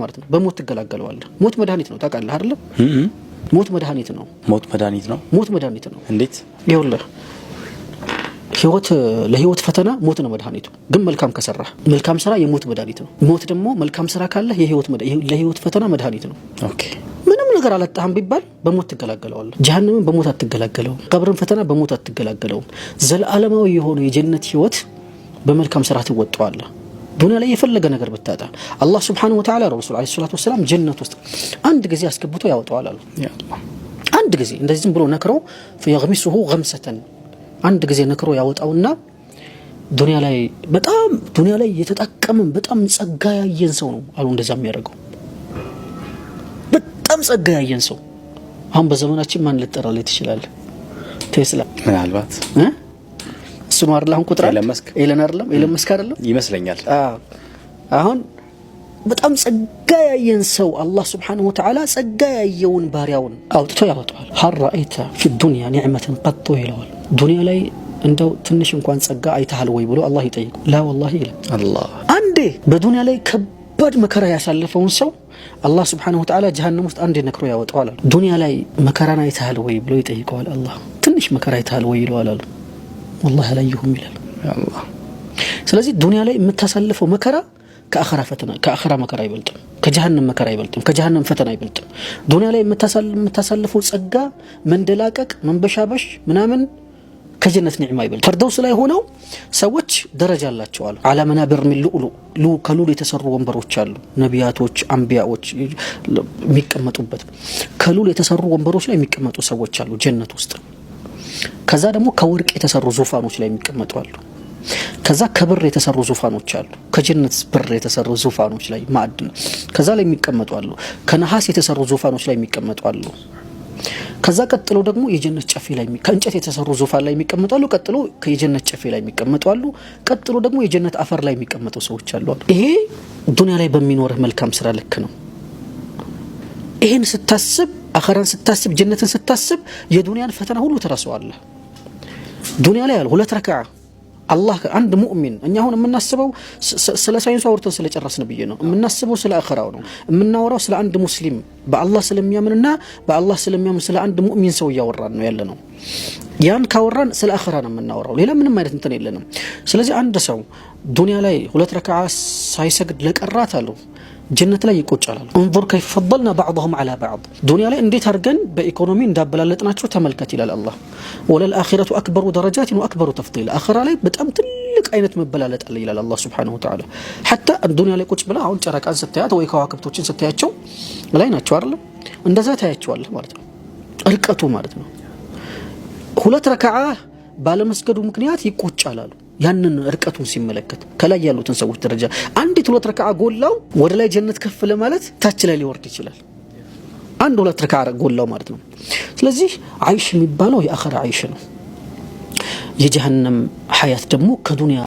ማለት ነው በሞት ትገላገለዋለህ ሞት መድኃኒት ነው ታውቃለህ አይደል ሞት መድኃኒት ነው ሞት መድኃኒት ነው እንዴት ይኸውልህ ህይወት ለህይወት ፈተና ሞት ነው መድኃኒቱ ግን መልካም ከሰራ መልካም ስራ የሞት መድኃኒት ነው ሞት ደግሞ መልካም ስራ ካለ ለህይወት ፈተና መድኃኒት ነው ኦኬ ምንም ነገር አላጣህም ቢባል በሞት ትገላገለዋለህ ጀሃነምን በሞት አትገላገለው ቀብርን ፈተና በሞት አትገላገለው ዘላለማዊ የሆነ የጀነት ህይወት በመልካም ስራ ትወጣዋለህ ዱንያ ላይ የፈለገ ነገር ብታጣ አላህ Subhanahu Wa Ta'ala ረሱል አለይሂ ሰላቱ ወሰለም ጀነት ውስጥ አንድ ጊዜ አስገብቶ ያወጣዋል አሉ ያ አላህ አንድ ጊዜ እንደዚህ ዝም ብሎ ነክሮ فيغمسه غمسة አንድ ጊዜ ነክሮ ያወጣውና ዱንያ ላይ የተጣቀመ በጣም ጸጋ ያየን ሰው ነው አሉ እንደዛ የሚያደርገው በጣም ጸጋ ያየን ሰው አሁን በዘመናችን ማን ልጠራል ይችላል ቴስላ ምናልባት እሱ ነው አይደለም ቁጥር ኤለን መስክ አይደለም ይመስለኛል አሁን በጣም ጸጋ ያየን ሰው አላህ Subhanahu Wa Ta'ala ጸጋ ያየውን ባሪያውን አውጥቶ ያወጣዋል هل رأيت في الدنيا نعمة قط ይለዋል ዱንያ ላይ እንደው ትንሽ እንኳን ጸጋ አይተሃል ወይ ብሎ አላህ ይጠይቀው لا والله ይላል አላህ አንዴ በዱንያ ላይ ከባድ መከራ ያሳለፈውን ሰው አላህ Subhanahu Wa Ta'ala ጀሃነም ውስጥ አንዴ ነክሮ ያወጣዋል ዱንያ ላይ መከራን አይተሃል ወይ ብሎ ይጠይቀዋል አላህ ትንሽ መከራ አይተሃል ወይ ይለዋል والله لا يهم ይላል ያ አላህ ስለዚህ ዱንያ ላይ የምታሳልፈው መከራ ከአኺራ መከራ አይበልጥም ከጀሃነም መከራ አይበልጥም ከጀሃነም ፈተና አይበልጥም ዱንያ ላይ የምታሳልፈው ጸጋ መንደላቀቅ መንበሻበሽ ምናምን ከጀነት ኒዕማ አይበልጥ ፈርደውስ ላይ ሆነው ሰዎች ደረጃ አላቸው አሉ على منابر من لؤلؤ ከሉል የተሰሩ ወንበሮች አሉ ነቢያቶች አንቢያዎች የሚቀመጡበት ከሉል የተሰሩ ወንበሮች ላይ የሚቀመጡ ሰዎች አሉ ጀነት ውስጥ ከዛ ደግሞ ከወርቅ የተሰሩ ዙፋኖች ላይ የሚቀመጡ አሉ ከዛ ከብር የተሰሩ ዙፋኖች አሉ ከጀነት ብር የተሰሩ ዙፋኖች ላይ ማዕድን ከዛ ላይ የሚቀመጡ አሉ ከነሐስ የተሰሩ ዙፋኖች ላይ የሚቀመጡ አሉ ከዛ ቀጥሎ ደግሞ የጀነት ጨፌ ላይ ከእንጨት የተሰሩ ዙፋን ላይ የሚቀመጡ አሉ ቀጥሎ ከየጀነት ጨፌ ላይ የሚቀመጡ አሉ ቀጥሎ ደግሞ የጀነት አፈር ላይ የሚቀመጡ ሰዎች አሉ ይሄ ዱንያ ላይ በሚኖርህ መልካም ስራ ልክ ነው ይሄን ስታስብ አኺራን ስታስብ ጀነትን ስታስብ የዱንያን ፈተና ሁሉ ተረሳዋለህ ዱንያ ላይ ያለው ሁለት ረካዓ አላህ አንድ ሙእሚን እኛ አሁን የምናስበው ስለ ሳይንሱ አውርተን ስለጨረስን ብዬ ነው የምናስበው ስለ አኺራው ነው የምናወራው ስለ አንድ ሙስሊም በአላህ ስለሚያምንና በአላህ ስለሚያምን ስለ አንድ ሙእሚን ሰው ያወራን ነው ያለነው ያን ካወራን ስለ አኺራ ነው የምናወራው ሌላ ምንም አይነት እንትን የለንም ስለዚህ አንድ ሰው ዱንያ ላይ ሁለት ረካዓ ሳይሰግድ ለቀራት አለው ጀነት ላይ ይቆጫል እንظر كيف فضلنا بعضهم على بعض ዱንያ ላይ እንዴት አድርገን በኢኮኖሚ እንዳበላለጥናቸው ተመልከት ይላል አላህ ወለልአኺረቱ አክበሩ ደረጃት ወአክበሩ ተፍዲል አኺራ ላይ በጣም ትልቅ አይነት መበላለጥ አለ ይላል አላህ Subhanahu Wa Ta'ala حتى ዱንያ ላይ ቁጭ ብላ አሁን ጨረቃን ስታያት ወይ ከዋክብቶችን ስታያቸው ላይ ናቸው አይደል እንደዛ ታያቸዋለህ ማለት ነው እርቀቱ ማለት ነው ሁለት ረካዓ ባለመስገዱ ምክንያት ይቆጫላሉ ያንን እርቀቱን ሲመለከት ከላይ ያሉትን ሰዎች ደረጃ አንዲት ሁለት ረካዓ ጎላው ወደ ላይ ጀነት ከፍ ለማለት ታች ላይ ሊወርድ ይችላል አንድ ሁለት ረካዓ ጎላው ማለት ነው ስለዚህ አይሽ የሚባለው የአኺራ አይሽ ነው የጀሃነም ሐያት ደግሞ ከዱንያ